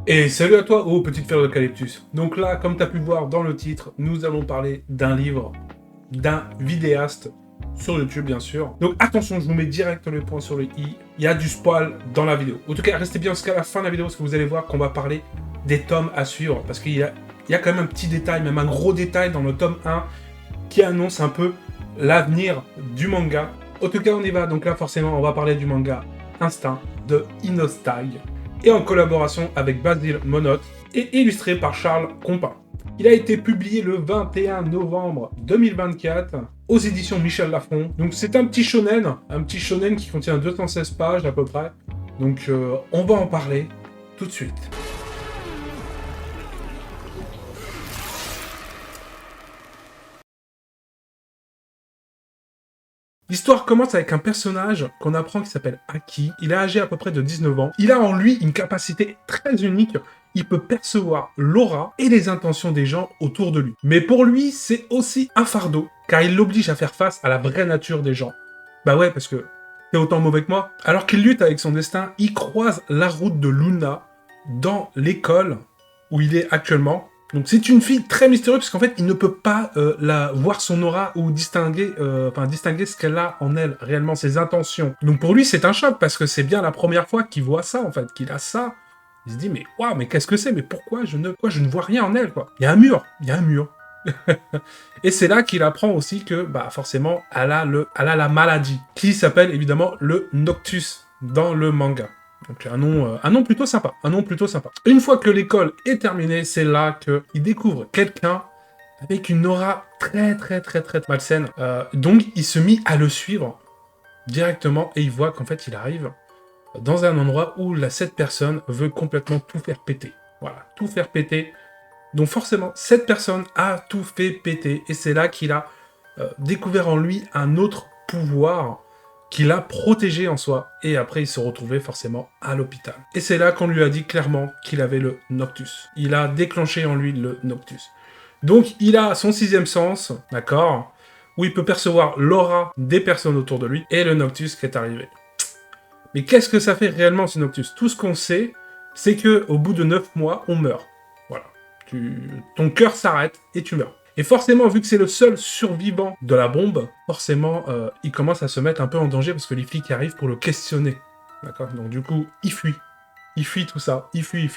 Et salut à toi, oh petite fleur d'eucalyptus. Donc là, comme tu as pu voir dans le titre, nous allons parler d'un livre, d'un vidéaste, sur YouTube bien sûr. Donc attention, je vous mets direct le point sur le i, il y a du spoil dans la vidéo. En tout cas, restez bien jusqu'à la fin de la vidéo parce que vous allez voir qu'on va parler des tomes à suivre. Parce qu'il y a quand même un petit détail, même un gros détail dans le tome 1 qui annonce un peu l'avenir du manga. En tout cas, on y va. Donc là, forcément, on va parler du manga Instinct de Inostai et en collaboration avec Basile Monot et illustré par Charles Compin. Il a été publié le 21 novembre 2024 aux éditions Michel Lafon. Donc c'est un petit shonen qui contient 216 pages à peu près. Donc on va en parler tout de suite. L'histoire commence avec un personnage qu'on apprend qui s'appelle Aki. Il est âgé à peu près de 19 ans. Il a en lui une capacité très unique. Il peut percevoir l'aura et les intentions des gens autour de lui. Mais pour lui, c'est aussi un fardeau, car il l'oblige à faire face à la vraie nature des gens. Bah ouais, parce que t'es autant mauvais que moi. Alors qu'il lutte avec son destin, il croise la route de Luna dans l'école où il est actuellement. Donc c'est une fille très mystérieuse parce qu'en fait il ne peut pas voir son aura ou distinguer ce qu'elle a en elle réellement, ses intentions. Donc pour lui c'est un choc parce que c'est bien la première fois qu'il voit ça en fait, qu'il a ça. Il se dit mais waouh, mais qu'est-ce que c'est, mais pourquoi je ne vois rien en elle quoi. Il y a un mur, il y a un mur. Et c'est là qu'il apprend aussi que bah forcément elle a la maladie qui s'appelle évidemment le Noctus dans le manga. Donc un nom plutôt sympa, un nom plutôt sympa. Une fois que l'école est terminée, c'est là qu'il découvre quelqu'un avec une aura très malsaine. Donc il se mit à le suivre directement et il voit qu'en fait il arrive dans un endroit où cette personne veut complètement tout faire péter. Voilà, tout faire péter. Donc forcément, cette personne a tout fait péter et c'est là qu'il a découvert en lui un autre pouvoir qu'il a protégé en soi, et après il se retrouvait forcément à l'hôpital. Et c'est là qu'on lui a dit clairement qu'il avait le Noctus. Il a déclenché en lui le Noctus. Donc il a son sixième sens, d'accord, où il peut percevoir l'aura des personnes autour de lui, et le Noctus qui est arrivé. Mais qu'est-ce que ça fait réellement ce Noctus? Tout ce qu'on sait, c'est que au bout de 9 mois, on meurt. Voilà. Ton cœur s'arrête et tu meurs. Et forcément, vu que c'est le seul survivant de la bombe, forcément, il commence à se mettre un peu en danger parce que les flics arrivent pour le questionner. D'accord. Donc du coup, il fuit. Il fuit tout ça. Il fuit.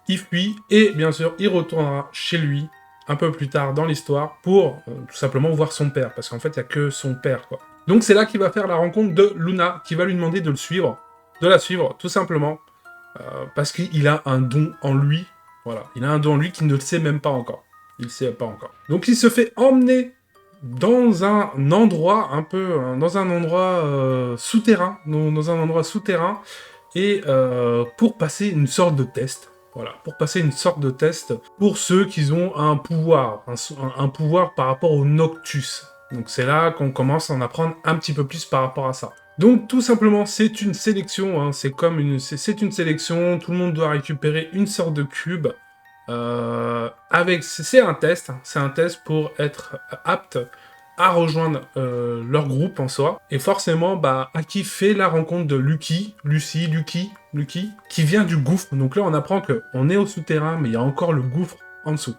Il fuit. Et bien sûr, il retournera chez lui un peu plus tard dans l'histoire pour tout simplement voir son père. Parce qu'en fait, il n'y a que son père, quoi. Donc c'est là qu'il va faire la rencontre de Luna, qui va lui demander de la suivre, tout simplement. Parce qu'il a un don en lui. Voilà, il a un don en lui qu'il ne le sait même pas encore. Il ne sait pas encore. Donc il se fait emmener dans un endroit dans un endroit souterrain, dans un endroit souterrain, et pour passer une sorte de test. Voilà, pour passer une sorte de test pour ceux qui ont un pouvoir, un pouvoir par rapport au Noctus. Donc c'est là qu'on commence à en apprendre un petit peu plus par rapport à ça. Donc tout simplement, c'est une sélection, hein, c'est une sélection, tout le monde doit récupérer une sorte de cube. C'est un test pour être apte à rejoindre leur groupe en soi. Et forcément, bah, Aki fait la rencontre de Lucky, qui vient du gouffre. Donc là, on apprend qu'on est au souterrain, mais il y a encore le gouffre en dessous.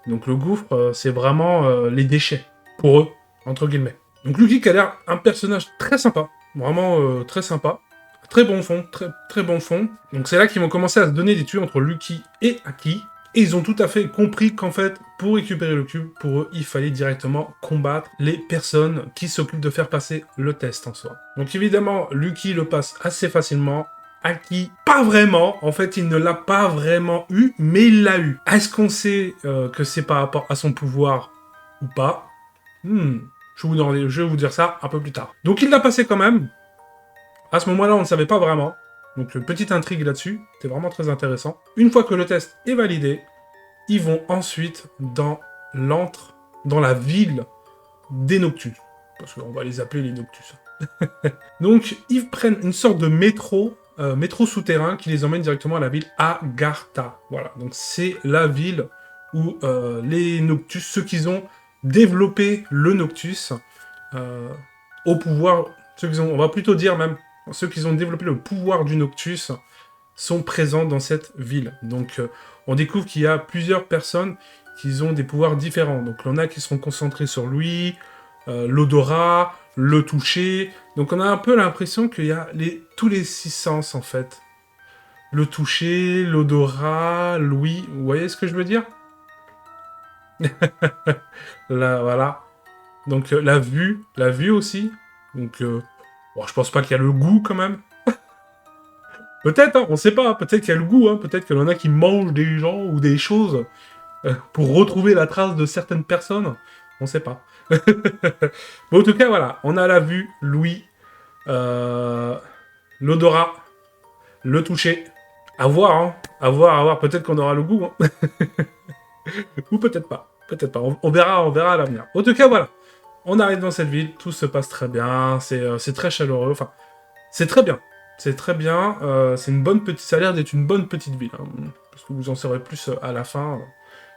Donc le gouffre, c'est vraiment les déchets, pour eux, entre guillemets. Donc Lucky qui a l'air un personnage très sympa, vraiment très sympa. Très bon fond, très bon fond. Donc c'est là qu'ils vont commencer à se donner des tuyaux entre Lucky et Aki. Et ils ont tout à fait compris qu'en fait, pour récupérer le cube, pour eux, il fallait directement combattre les personnes qui s'occupent de faire passer le test en soi. Donc évidemment, Lucky le passe assez facilement. Aki, pas vraiment. En fait, il ne l'a pas vraiment eu, mais il l'a eu. Est-ce qu'on sait que c'est par rapport à son pouvoir ou pas? Je vais vous dire ça un peu plus tard. Donc il l'a passé quand même. À ce moment-là, on ne savait pas vraiment. Donc, petite intrigue là-dessus, c'est vraiment très intéressant. Une fois que le test est validé, ils vont ensuite dans la ville des Noctus. Parce qu'on va les appeler les Noctus. Donc, ils prennent une sorte de métro souterrain qui les emmène directement à la ville Agartha. Voilà, donc c'est la ville où les Noctus, ceux qui ont développé le Noctus, au pouvoir, on va plutôt dire même, ceux qui ont développé le pouvoir du Noctus sont présents dans cette ville. Donc on découvre qu'il y a plusieurs personnes qui ont des pouvoirs différents. Donc il y en a qui seront concentrés sur lui, l'odorat, le toucher. Donc on a un peu l'impression qu'il y a tous les 6 sens en fait. Le toucher, l'odorat, l'ouïe. Vous voyez ce que je veux dire? Là, voilà. Donc la vue aussi. Donc bon, je pense pas qu'il y a le goût quand même. Peut-être, hein, on sait pas. Peut-être qu'il y a le goût. Hein, peut-être qu'il y en a qui mangent des gens ou des choses pour retrouver la trace de certaines personnes. On sait pas. Bon, en tout cas, voilà. On a la vue, l'ouïe, l'odorat, le toucher. À voir, hein. À voir, à voir. Peut-être qu'on aura le goût. Hein. Ou peut-être pas. Peut-être pas. On verra à l'avenir. En tout cas, voilà. On arrive dans cette ville. Tout se passe très bien. C'est très chaleureux. Enfin, c'est très bien. C'est très bien. C'est une bonne petite... Ça a l'air d'être une bonne petite ville. Hein, parce que vous en saurez plus à la fin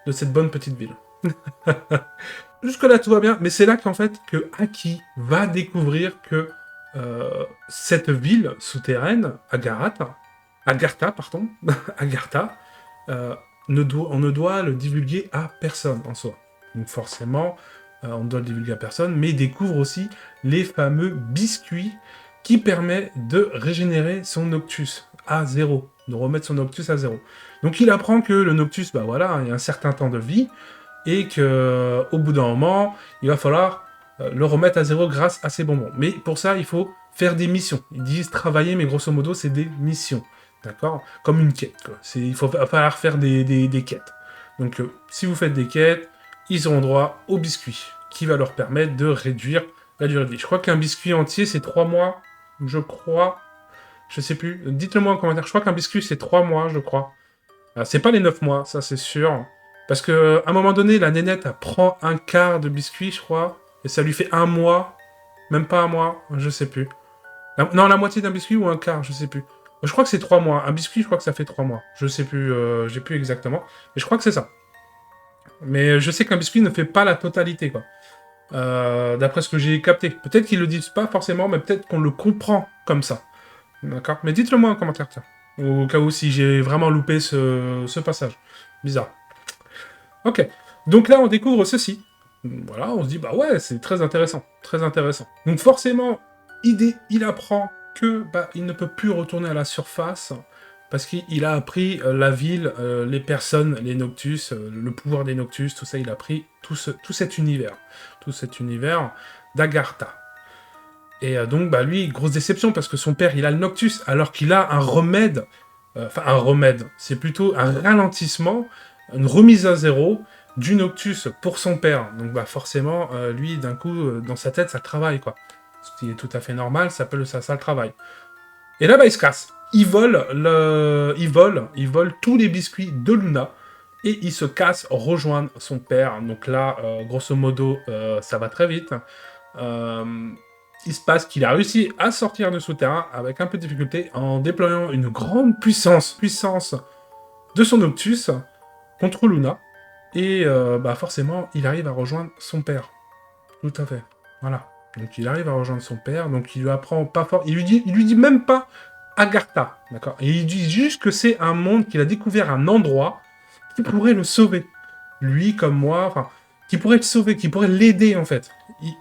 de cette bonne petite ville. Jusque-là, tout va bien. Mais c'est là qu'en fait, que Aki va découvrir que cette ville souterraine, Agartha, pardon, Agartha, on ne doit le divulguer à personne en soi. Donc forcément, on ne doit le divulguer à personne, mais il découvre aussi les fameux biscuits qui permettent de régénérer son Noctus à 0, de remettre son Noctus à 0. Donc il apprend que le Noctus, bah voilà, il y a un certain temps de vie, et qu'au bout d'un moment, il va falloir le remettre à 0 grâce à ces bonbons. Mais pour ça, il faut faire des missions. Ils disent travailler, mais grosso modo, c'est des missions. D'accord? Comme une quête. Il va falloir faire des quêtes. Donc, si vous faites des quêtes, ils auront droit au biscuit, qui va leur permettre de réduire la durée de vie. Je crois qu'un biscuit entier, c'est 3 mois, je crois. Je sais plus. Dites-le moi en commentaire. Je crois qu'un biscuit, c'est 3 mois, je crois. C'est pas les 9 mois, ça c'est sûr. Parce que à un moment donné, la nénette, elle prend un quart de biscuit, je crois, et ça lui fait 1 mois. Même pas 1 mois, je sais plus. Non, la moitié d'un biscuit ou un quart, je sais plus. Je crois que c'est 3 mois. Un biscuit, je crois que ça fait 3 mois. Je sais plus, j'ai plus exactement. Mais je crois que c'est ça. Mais je sais qu'un biscuit ne fait pas la totalité, quoi. D'après ce que j'ai capté. Peut-être qu'ils le disent pas forcément, mais peut-être qu'on le comprend comme ça. D'accord? Mais dites-le moi en commentaire, tiens. Au cas où si j'ai vraiment loupé ce passage. Bizarre. Ok. Donc là, on découvre ceci. Voilà, on se dit, bah ouais, c'est très intéressant. Très intéressant. Donc forcément, il apprend que il ne peut plus retourner à la surface parce qu'il a appris la ville, les personnes, les Noctus, le pouvoir des Noctus, tout ça, il a appris tout cet univers. Tout cet univers d'Agartha. Et donc, lui, grosse déception, parce que son père, il a le Noctus, alors qu'il a un remède. Un remède, c'est plutôt un ralentissement, une remise à 0 du Noctus pour son père. Donc, forcément, lui, d'un coup, dans sa tête, ça travaille, quoi. Ce qui est tout à fait normal, ça le travaille. Et là, il se casse. Il vole tous les biscuits de Luna, et il se casse rejoindre son père. Donc là, grosso modo, ça va très vite. Il se passe qu'il a réussi à sortir du souterrain avec un peu de difficulté en déployant une grande puissance de son Noctus contre Luna. Et forcément, il arrive à rejoindre son père. Tout à fait. Voilà. Donc il arrive à rejoindre son père, donc il lui apprend pas fort. Il lui dit même pas Agartha, d'accord? Et il dit juste que c'est un monde qu'il a découvert, un endroit qui pourrait le sauver. Lui comme moi, enfin, qui pourrait le sauver, qui pourrait l'aider en fait.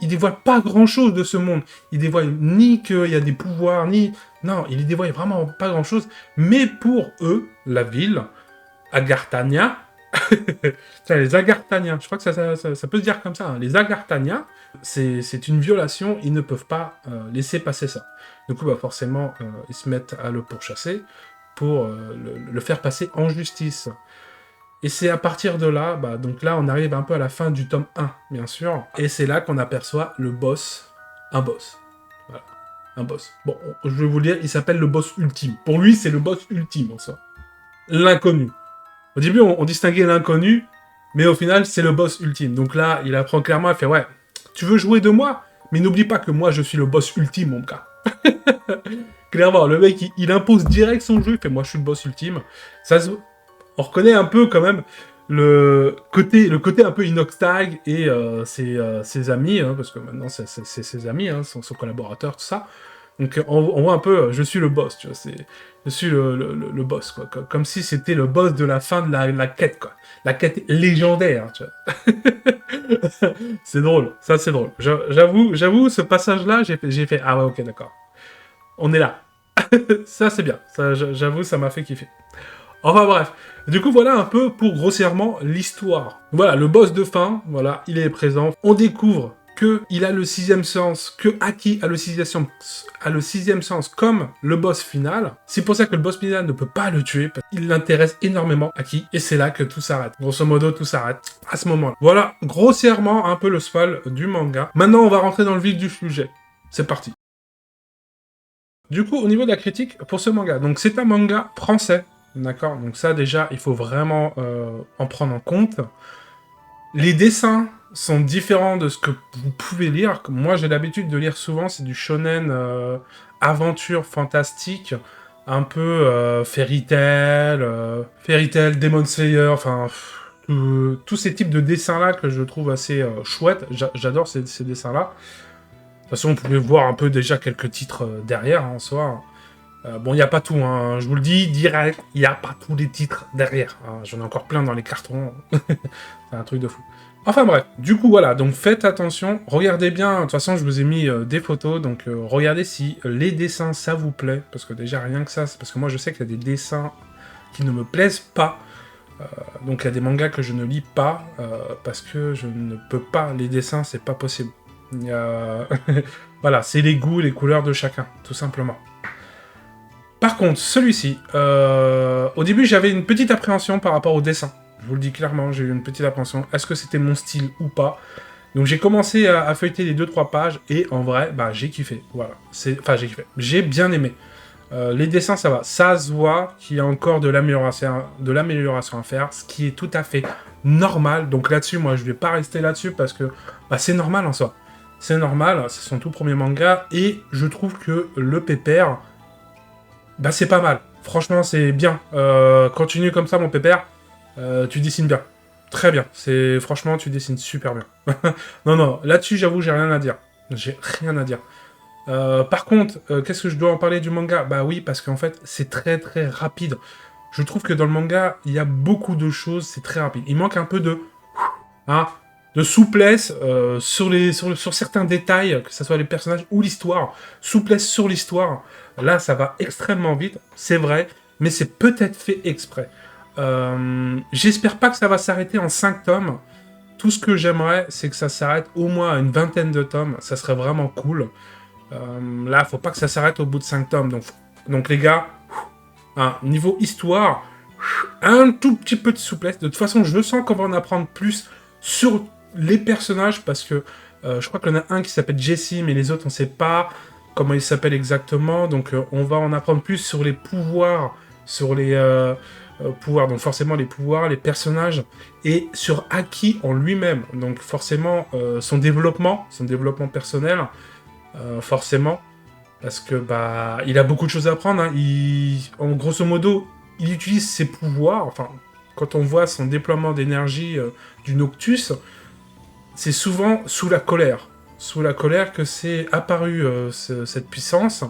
Il dévoile pas grand-chose de ce monde. Il dévoile ni qu'il y a des pouvoirs, ni... Non, il dévoile vraiment pas grand-chose. Mais pour eux, la ville, Agarthania... les Agarthaniens, je crois que ça peut se dire comme ça. Hein. Les Agarthaniens, c'est une violation. Ils ne peuvent pas laisser passer ça. Du coup, forcément, ils se mettent à le pourchasser pour le faire passer en justice. Et c'est à partir de là, donc là, on arrive un peu à la fin du tome 1, bien sûr. Et c'est là qu'on aperçoit le boss. Un boss. Voilà. Un boss. Bon, je vais vous le dire, il s'appelle le boss ultime. Pour lui, c'est le boss ultime, en soi. L'inconnu. Au début, on distinguait l'inconnu, mais au final, c'est le boss ultime. Donc là, il apprend clairement, il fait, ouais, tu veux jouer de moi, mais n'oublie pas que moi, je suis le boss ultime, mon gars. Clairement, le mec, il impose direct son jeu, il fait, moi, je suis le boss ultime. On reconnaît un peu, quand même, le côté un peu Inoxtag et ses amis, hein, parce que maintenant, c'est ses amis, hein, son collaborateur, tout ça. Donc on voit un peu, je suis le boss, tu vois, je suis le boss, quoi. Comme si c'était le boss de la fin de la quête, quoi. La quête légendaire, tu vois. C'est drôle, ça c'est drôle. J'avoue, ce passage-là, j'ai fait, ah ouais, ok, d'accord. On est là. Ça c'est bien, ça, j'avoue, ça m'a fait kiffer. Enfin bref, du coup voilà un peu pour grossièrement l'histoire. Voilà, le boss de fin, voilà, il est présent. On découvre que il a le sixième sens, que Aki a le sixième sens comme le boss final. C'est pour ça que le boss final ne peut pas le tuer, parce qu'il l'intéresse énormément, Aki, et c'est là que tout s'arrête. Grosso modo, tout s'arrête à ce moment-là. Voilà, grossièrement un peu le spoil du manga. Maintenant, on va rentrer dans le vif du sujet. C'est parti. Du coup, au niveau de la critique pour ce manga, donc c'est un manga français, d'accord? Donc ça, déjà, il faut vraiment en prendre en compte. Les dessins sont différents de ce que vous pouvez lire. Moi, j'ai l'habitude de lire souvent, c'est du shonen aventure fantastique, un peu fairy tail, Demon Slayer, enfin... tous ces types de dessins-là que je trouve assez chouettes. J'adore ces dessins-là. De toute façon, vous pouvez voir un peu déjà quelques titres derrière, en soi. Bon, il n'y a pas tout, hein. Je vous le dis direct, il n'y a pas tous les titres derrière. Hein. J'en ai encore plein dans les cartons. C'est un truc de fou. Enfin bref, du coup voilà, donc faites attention, regardez bien, de toute façon je vous ai mis des photos, donc regardez si les dessins ça vous plaît, parce que déjà rien que ça, c'est parce que moi je sais qu'il y a des dessins qui ne me plaisent pas, donc il y a des mangas que je ne lis pas, parce que je ne peux pas, les dessins c'est pas possible. Voilà, c'est les goûts, les couleurs de chacun, tout simplement. Par contre, celui-ci, au début j'avais une petite appréhension par rapport au dessin. Je vous le dis clairement, j'ai eu une petite appréhension. Est-ce que c'était mon style ou pas? Donc j'ai commencé à feuilleter les 2-3 pages, et en vrai, bah j'ai kiffé. Voilà. Enfin, j'ai kiffé. J'ai bien aimé. Les dessins, ça va. Ça se voit qu'il y a encore de l'amélioration à faire, ce qui est tout à fait normal. Donc là-dessus, moi, je vais pas rester là-dessus, parce que bah, c'est normal en soi. C'est normal, c'est son tout premier manga, et je trouve que le pépère, bah c'est pas mal. Franchement, c'est bien. Continue comme ça, mon pépère. Tu dessines bien. Très bien. Franchement, tu dessines super bien. Non, là-dessus, j'avoue, j'ai rien à dire. J'ai rien à dire. Par contre, qu'est-ce que je dois en parler du manga? Bah oui, parce qu'en fait, c'est très très rapide. Je trouve que dans le manga, il y a beaucoup de choses, c'est très rapide. Il manque un peu hein, de souplesse sur certains détails, que ce soit les personnages ou l'histoire. Souplesse sur l'histoire. Là, ça va extrêmement vite, c'est vrai, mais c'est peut-être fait exprès. J'espère pas que ça va s'arrêter en 5 tomes. Tout ce que j'aimerais, c'est que ça s'arrête au moins à une vingtaine de tomes. Ça serait vraiment cool. Là, faut pas que ça s'arrête au bout de 5 tomes. Donc les gars, niveau histoire, un tout petit peu de souplesse. De toute façon, je sens qu'on va en apprendre plus sur les personnages, parce que je crois qu'il y en a un qui s'appelle Jesse, mais les autres, on sait pas comment il s'appelle exactement. Donc on va en apprendre plus sur les pouvoirs, sur les... pouvoirs, donc forcément les pouvoirs, les personnages, et sur Aki en lui-même, donc forcément son développement personnel, forcément, parce que bah il a beaucoup de choses à apprendre, hein. En grosso modo, il utilise ses pouvoirs, enfin, quand on voit son déploiement d'énergie du Noctus, c'est souvent sous la colère que c'est apparu cette puissance.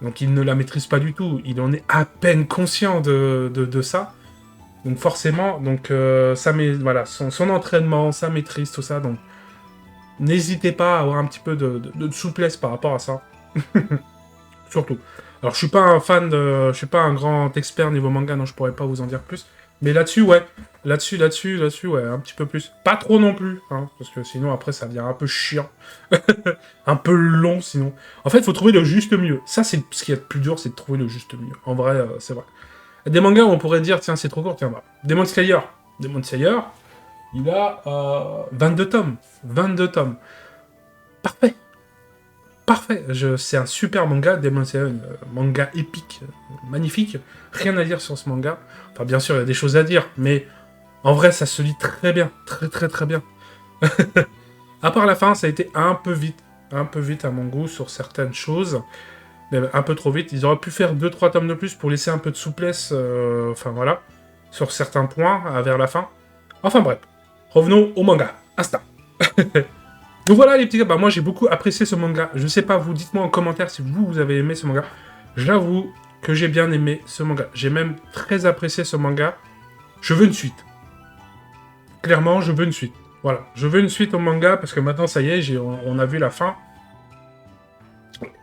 Donc il ne la maîtrise pas du tout, il en est à peine conscient de ça. Donc forcément, voilà, son entraînement, sa maîtrise, tout ça, donc n'hésitez pas à avoir un petit peu de souplesse par rapport à ça. Surtout. Alors je suis pas je suis pas un grand expert niveau manga, non, je pourrais pas vous en dire plus. Mais là-dessus, ouais. Là-dessus, ouais, un petit peu plus. Pas trop non plus, hein, parce que sinon, après, ça devient un peu chiant. Un peu long, sinon. En fait, il faut trouver le juste milieu. Ça, c'est ce qui est le plus dur, c'est de trouver le juste milieu. En vrai, c'est vrai. Des mangas où on pourrait dire, tiens, c'est trop court, tiens, bah. Demon Slayer, il a 22 tomes. 22 tomes. Parfait. Parfait. C'est un super manga, Demon Slayer, manga épique, magnifique. Rien à dire sur ce manga. Enfin, bien sûr, il y a des choses à dire, mais en vrai, ça se lit très bien. Très, très, très bien. À part la fin, ça a été un peu vite. Un peu vite à mon goût sur certaines choses. Mais un peu trop vite. Ils auraient pu faire 2-3 tomes de plus pour laisser un peu de souplesse. Enfin, voilà. Sur certains points, vers la fin. Enfin, bref. Revenons au manga. Instant. Donc voilà les petits gars, bah moi j'ai beaucoup apprécié ce manga. Je sais pas, vous dites-moi en commentaire si vous avez aimé ce manga. J'avoue que j'ai bien aimé ce manga. J'ai même très apprécié ce manga. Je veux une suite. Clairement, je veux une suite. Voilà, je veux une suite au manga parce que maintenant ça y est, on a vu la fin.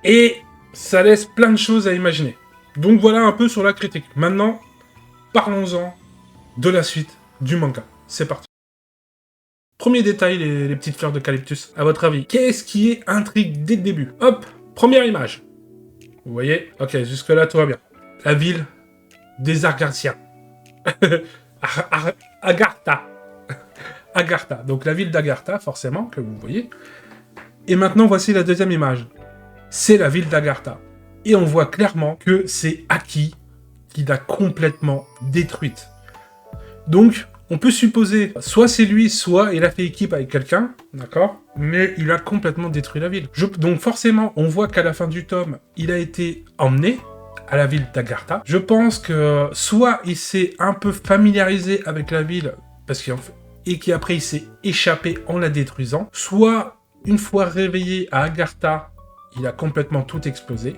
Et ça laisse plein de choses à imaginer. Donc voilà un peu sur la critique. Maintenant, parlons-en de la suite du manga. C'est parti. Premier détail, les petites fleurs d'eucalyptus. À votre avis, qu'est-ce qui est intrigue dès le début? Hop, première image. Vous voyez? Ok, jusque-là, tout va bien. La ville des Argarciens. Agartha. Agartha. Donc la ville d'Agartha, forcément, que vous voyez. Et maintenant, voici la deuxième image. C'est la ville d'Agartha. Et on voit clairement que c'est Aki qui l'a complètement détruite. Donc, on peut supposer, soit c'est lui, soit il a fait équipe avec quelqu'un, d'accord? Mais il a complètement détruit la ville. Donc forcément, on voit qu'à la fin du tome, il a été emmené à la ville d'Agartha. Je pense que soit il s'est un peu familiarisé avec la ville, et qu'après il s'est échappé en la détruisant, soit une fois réveillé à Agartha, il a complètement tout explosé.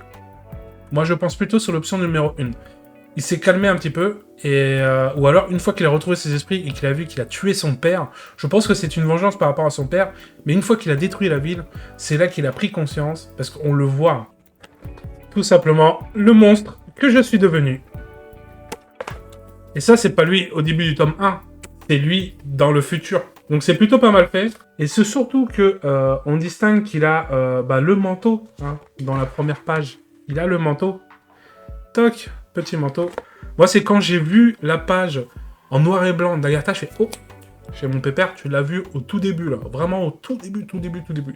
Moi je pense plutôt sur l'option numéro 1. Il s'est calmé un petit peu, ou alors une fois qu'il a retrouvé ses esprits et qu'il a vu qu'il a tué son père, je pense que c'est une vengeance par rapport à son père, mais une fois qu'il a détruit la ville, c'est là qu'il a pris conscience, parce qu'on le voit, tout simplement, le monstre que je suis devenu. Et ça, c'est pas lui au début du tome 1, c'est lui dans le futur. Donc c'est plutôt pas mal fait, et c'est surtout que on distingue qu'il a le manteau, hein, dans la première page. Il a le manteau. Toc, petit manteau. Moi, c'est quand j'ai vu la page en noir et blanc d'Agartha, je fais « Oh, chez mon pépère, tu l'as vu au tout début, là. Vraiment au tout début.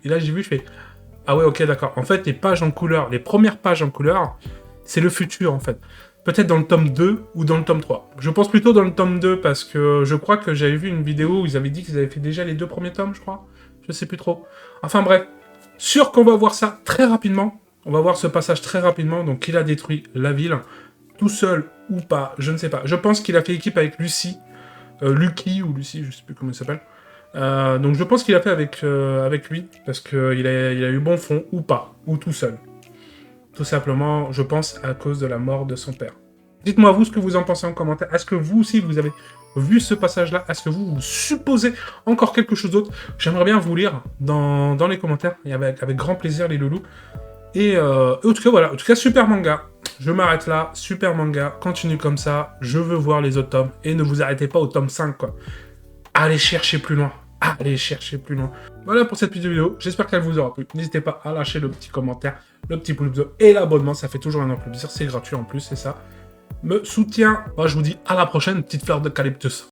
Et là, j'ai vu, je fais « Ah ouais, ok, d'accord. » En fait, les pages en couleur, les premières pages en couleur, c'est le futur, en fait. Peut-être dans le tome 2 ou dans le tome 3. Je pense plutôt dans le tome 2, parce que je crois que j'avais vu une vidéo où ils avaient dit qu'ils avaient fait déjà les 2 premiers tomes, je crois. Je sais plus trop. Enfin bref, sûr qu'on va voir ça très rapidement. On va voir ce passage très rapidement. Donc, il a détruit la ville, tout seul ou pas, je ne sais pas. Je pense qu'il a fait équipe avec Lucy, Lucky ou Lucy, je sais plus comment il s'appelle. Donc, je pense qu'il a fait avec lui, parce qu'il a eu bon fond, ou pas, ou tout seul. Tout simplement, je pense, à cause de la mort de son père. Dites-moi, vous, ce que vous en pensez en commentaire. Est-ce que vous aussi, vous avez vu ce passage-là? Est-ce que vous supposez encore quelque chose d'autre? J'aimerais bien vous lire dans les commentaires, et avec grand plaisir, les loulous. Et en tout cas, voilà. En tout cas, super manga. Je m'arrête là. Super manga. Continue comme ça. Je veux voir les autres tomes. Et ne vous arrêtez pas au tome 5, quoi. Allez chercher plus loin. Allez chercher plus loin. Voilà pour cette petite vidéo. J'espère qu'elle vous aura plu. N'hésitez pas à lâcher le petit commentaire, le petit pouce bleu et l'abonnement. Ça fait toujours un plaisir. C'est gratuit en plus, c'est ça. Me soutient. Moi, je vous dis à la prochaine. Petite fleur d'eucalyptus.